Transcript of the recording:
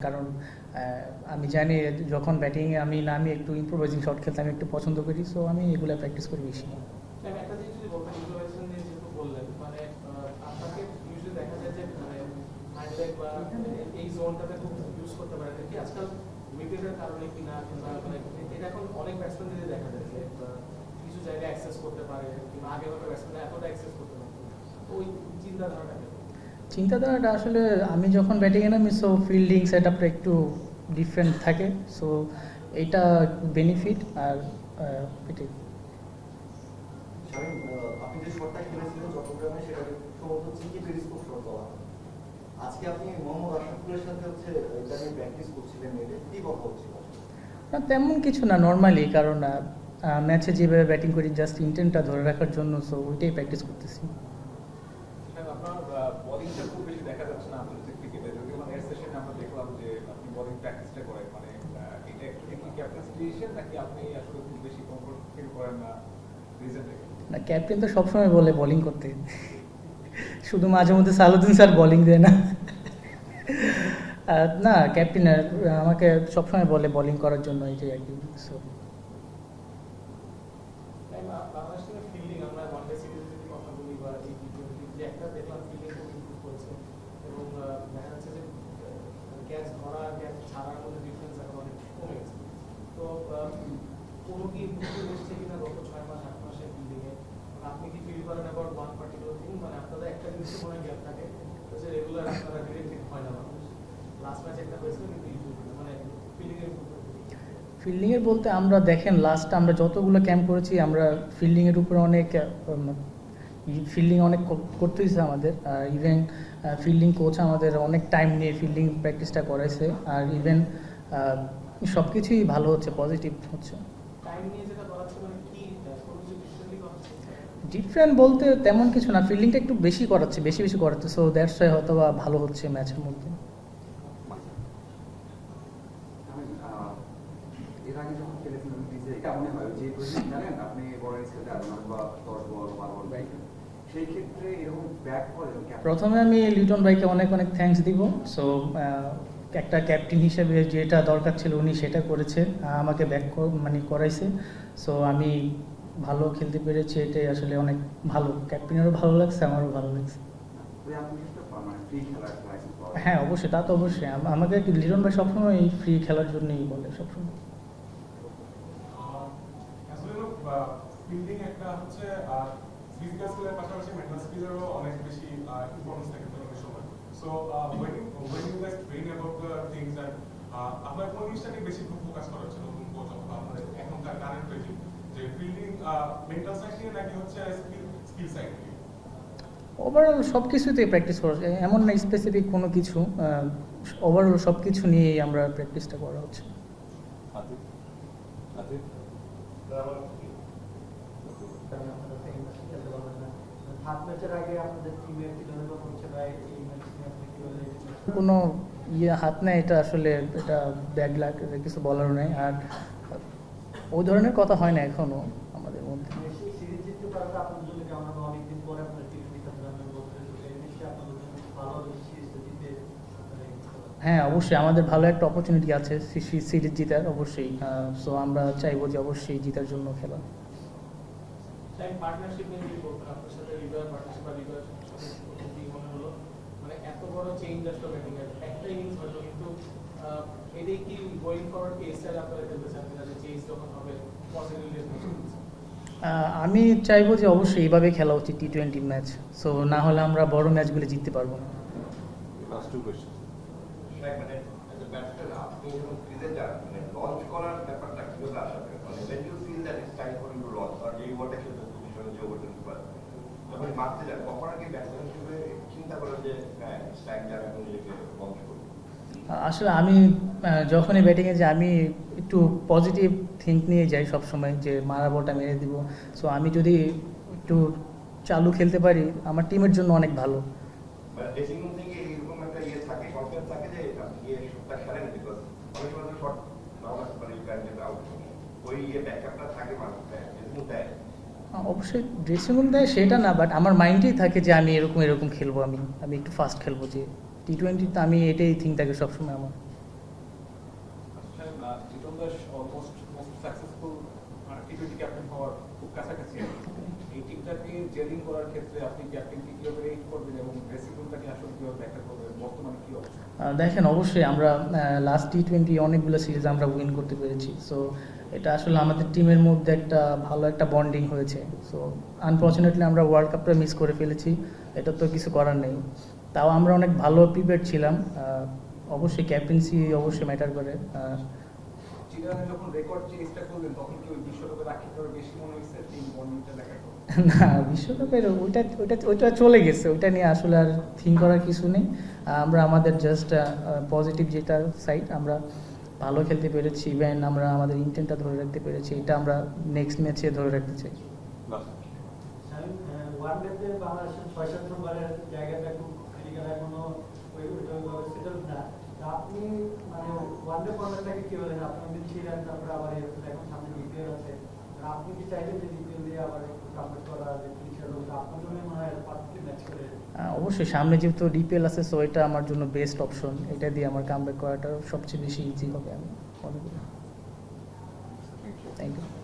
কারণ আমি জানি যখন ব্যাটিংয়ে আমি একটু ইম্প্রোভাইজিং শট খেলতে আমি একটু পছন্দ করি, সো আমি এগুলো প্র্যাকটিস করি বেশি। একটা জিনিস যদি বলতেন, ইম্প্রোভাইজেশন নিয়ে যেহেতু বললেন, মানে আপনাকে ইউজুয়ালি দেখা যায় যে হাইলাইট বা এই জোনটাতে খুব ইউজ করতে পারেন কি আজকাল উইকেটের কারণে কিনা, কিংবা মানে এটা এখন অনেক ব্যাটসম্যানদের দেখা যায় যে কিছু জায়গায় অ্যাক্সেস করতে পারে, কিংবা আগে হয়তো ব্যাটসম্যানরা এতটা অ্যাক্সেস করতে পারে, ওই চিন্তাধারাটা চিন্তাধারাটা আসলে আমি যখন ব্যাটিংয়ে নামি, সো ফিল্ডিং সেট আপটা একটু ডিফারেন্ট থাকে, সো এইটা বেনিফিট। আর এটাই আপনি যে শটটা খেলেছিলেন চট্টগ্রামে, সেটাকে সম্ভবত চিকি পেরিস্কোপ শট বলা হয়। আজকে আপনি মোহাম্মদ আশরাফুলের সাথে এটা নিয়ে প্র্যাকটিস করছিলেন, এটা কি কথা হচ্ছিল? না, তেমন কিছু না, নর্মালি, কারণ ম্যাচে যেভাবে ব্যাটিং করি জাস্ট ইন্টেন্টটা ধরে রাখার জন্য, সো ওইটাই প্র্যাকটিস করতেছি। আপনার বোলিংটা খুব বেশি দেখা যাচ্ছে না আন্তর্জাতিক ক্রিকেটে, যদিও মানে এর সেশনে আমরা দেখলাম যে আপনি বোলিং প্র্যাকটিসটা করেন, মানে এটা অ্যাকচুয়ালি কি ক্যাপ্টেন্সি ডিসিশন নাকি আপনি আসলে খুব বেশি কমফোর্ট ফিল করেন না রিজেন্টে? না, ক্যাপ্টেন তো সবসময় বলে বোলিং করতে, শুধু মাঝে মধ্যে সালাউদ্দিন স্যার বোলিং দেয় না। না, ক্যাপ্টেন আমাকে সবসময় বলে বোলিং করার জন্য, এই যে আর কি। সো বাংলাদেশ থেকে ফিল্ডিং আমরা ওয়ানডে সিরিজে যদি কথা বলি বা এই টি-টোয়েন্টি যে একটা দেখলাম ফিল্ডিং খুব ইমপ্রুভ করেছে, এবং দেখা যাচ্ছে যে ক্যাচ ধরা ক্যাচ ছাড়ার মধ্যে ডিফারেন্স এখন অনেক কমে গেছে। তো কোনো কি ইমপ্রুভমেন্ট এসেছে কিনা গত 6 মাস 8 মাসে ফিল্ডিংয়ে? আপনি কি ফিল করেন অ্যাবাউট ওয়ান পার্টিকুলার থিং, মানে আপনাদের একটা জিনিস মনে গ্যাপ থাকে যে রেগুলার আপনারা ডিরেক্ট হিট হয় না বাংলাদেশ, লাস্ট ম্যাচ একটা হয়েছিল কিন্তু মানে ফিল্ডিংয়ের ফিল্ডিংয়ের বলতে আমরা দেখেন লাস্ট আমরা যতগুলো ক্যাম্প করেছি, আমরা ফিল্ডিংয়ের উপরে অনেক ফিল্ডিং অনেক করতে হয়েছে আমাদের। আর ইভেন ফিল্ডিং কোচ আমাদের অনেক টাইম নিয়ে ফিল্ডিং প্র্যাকটিসটা করাইছে। আর ইভেন সব কিছুই ভালো হচ্ছে, পজিটিভ হচ্ছে। টাইম নিয়ে যেটা বলা হচ্ছে মানে কি কোনো কিছু ডিফারেন্টলি করাচ্ছে? ডিফারেন্ট বলতে তেমন কিছু না, ফিল্ডিংটা একটু বেশি করাচ্ছে, বেশি বেশি করাচ্ছে, সো দ্যাটস ওয়াই হয়তো বা ভালো হচ্ছে ম্যাচের মধ্যে। এর আগে যখন খেলেছিলেন পিচে এটা মনে হয় যে পজিশন খেলেন আপনি বড় স্কেলে আর বা 10 বল 12 বল ব্যাক, সেই ক্ষেত্রে এরকম ব্যাক করেন? প্রথমে আমি লিটন ভাইকে অনেক অনেক থ্যাঙ্কস দিব। সো একটা ক্যাপ্টেন হিসেবে যেটা দরকার ছিল উনি সেটা করেছে, আমাকে ব্যাক মানে করাইছে। সো আমি ভালো খেলতে পেরেছি, এটাই আসলে অনেক ভালো। ক্যাপ্টেনেরও ভালো লাগছে, আমারও ভালো লাগছে। হ্যাঁ, অবশ্যই, তা তো অবশ্যই। আমাকে লিটন ভাই সবসময় এই ফ্রি খেলার জন্যই বলে সবসময়। ফিল্ডিং একটা হচ্ছে ফিজিক্যাল স্কিলের পাশাপাশি মেন্টাল স্কিলেরও অনেক বেশি ইম্পর্টেন্স থাকে অনেক সময়। So when you guys train about the things that আপনার কোন জিনিসটাকে বেশি ফোকাস করা হচ্ছে নতুন কোচ অথবা আপনাদের এখনকার কারেন্ট রেজিম, যে ফিল্ডিং মেন্টাল সাইড নিয়ে নাকি হচ্ছে স্কিল সাইড নিয়ে? ওভারঅল সব কিছুতেই প্র্যাকটিস করা যায়, এমন না স্পেসিফিক কোনো কিছু। ওভারঅল সব কিছু নিয়েই আমরা প্র্যাকটিসটা করা হচ্ছে। কোনো হাত নেই, এটা আসলে এটা ব্যাড লাক, কিছু বলার নেই। আর ওই ধরনের কথা হয় না এখনো আমাদের মধ্যে। হ্যাঁ, অবশ্যই আমাদের ভালো একটা অপরচুনিটি আছে সিরিজ জিতার, অবশ্যই। সো আমরা চাইবো যে অবশ্যই জিতার জন্য খেলা। পার্টনারশিপ নিয়ে যদি বলতেন, আপনার সাথে হৃদয় পার্টনারশিপ বা হৃদয়ের সাথে কি মনে হলো, মানে এত বড় চেঞ্জ আসলো ব্যাটিং এর একটা ইনিংস হলো, কিন্তু এটাই কি গোয়িং ফরওয়ার্ড কি স্টাইল আপনারা খেলতে চান, যে চেঞ্জ যখন হবে পসিবিলিটি? আমি চাইবো যে অবশ্যই এইভাবে খেলা উচিত টি-20 ম্যাচ, সো না হলে আমরা বড় ম্যাচগুলো জিততে পারবো না। Last two question. মানে as a batsman আপনি যখন ক্রিজে যান, মানে লঞ্চ করার ব্যাপারটা কিভাবে আসবে? মানে when you feel that it's time for you to launch, আর এই ওভারটা খেলতে পজিশনে যে ওভারটা পারে যখন মারতে যান, তখন আগে ব্যাটসম্যান হিসেবে চিন্তা করেন যে হ্যাঁ it's time যে আমি নিজেকে লঞ্চ করব? আসলে আমি যখনই ব্যাটিংয়ে যাই আমি একটু পজিটিভ থিঙ্ক নিয়ে যাই সবসময়, যে মারা বলটা মেরে দিব। সো আমি যদি একটু চালু খেলতে পারি আমার টিমের জন্য অনেক ভালো। মানে ড্রেসিং রুম থেকে এরকম একটা থাকে, কনফিডেন্স থাকে যে আপনি গিয়ে শটটা খেলেন, বিকজ অনেক সময় শট নাও লাগতে পারে, ইউ ক্যান গেট আউট, ওই ব্যাকআপটা থাকে মানুষ দেয়। অবশ্যই ড্রেসিং রুম দেয় সেটা না, বাট আমার মাইন্ডেই থাকে যে আমি এরকম এরকম খেলবো, আমি একটু ফাস্ট খেলবো, যে টি-20 আমি এটাই থিঙ্ক থাকে সবসময় আমার। Jitan Das almost most successful T20 captain হওয়ার খুব কাছাকাছি। এই টিমটাকে জেলিং করার ক্ষেত্রে আপনি ক্যাপ্টেনকে কিভাবে রেট করবেন এবং ড্রেসিং রুমটাকে আসলে কিভাবে ব্যাখ্যা করবেন, বর্তমানে কি অবস্থা? দেখেন অবশ্যই আমরা লাস্ট টি20 অনেকগুলো সিরিজ আমরা উইন করতে পেরেছি। সো এটা আসলে আমাদের টিমের মধ্যে একটা ভালো একটা বন্ডিং হয়েছে। সো আনফর্চুনেটলি আমরা ওয়ার্ল্ড কাপটা মিস করে ফেলেছি, এটা তো কিছু করার নেই। তাও আমরা অনেক ভালো প্রিপেয়ার ছিলাম। অবশ্যই ক্যাপ্টেন্সি অবশ্যই ম্যাটার করে। চিটাগাংয়ে যখন রেকর্ড চেঞ্জটা করলেন তখন কি ওই বিশ্বকাপের আগে করে বেশি মনে হয়েছে টিম বন্ডিংটা দেখার পর? না, বিশ্বকাপের ওইটা চলে গেছে, ওইটা নিয়ে আসলে আর থিঙ্ক করার কিছু নেই। আমরা আমাদের জাস্ট পজিটিভ যেটা সাইড, আমরা ভালো খেলতে পেরেছি, ইভেন আমরা আমাদের ইন্টেন্টটা ধরে রাখতে পেরেছি, এটা আমরা নেক্সট ম্যাচে ধরে রাখতে চাই। ওয়ানডেতে বাংলাদেশের ৬-৭ নম্বরের জায়গাটা খুব ক্রিটিক্যাল, এখনো ওইভাবে সেটেল না। আপনি মানে ওয়ানডে ফর্মেটটাকে কি বলেন? আপনি যদি ছিলেন, তারপরে আবার এখন সামনে ডিপিএল আছে, আপনি কি চাইলেন যে ডিপিএল দিয়ে আবার একটু কামব্যাক করা, যে ফিনিশার হোক, আপনার জন্য মনে হয় পারফেক্টলি ম্যাচ করে? অবশ্যই সামনে যেহেতু ডিপিএল আছে, সো এটা আমার জন্য বেস্ট অপশন। এটা দিয়ে আমার কামব্যাক করাটা সবচেয়ে বেশি ইজি হবে আমি মনে করি। Thank you.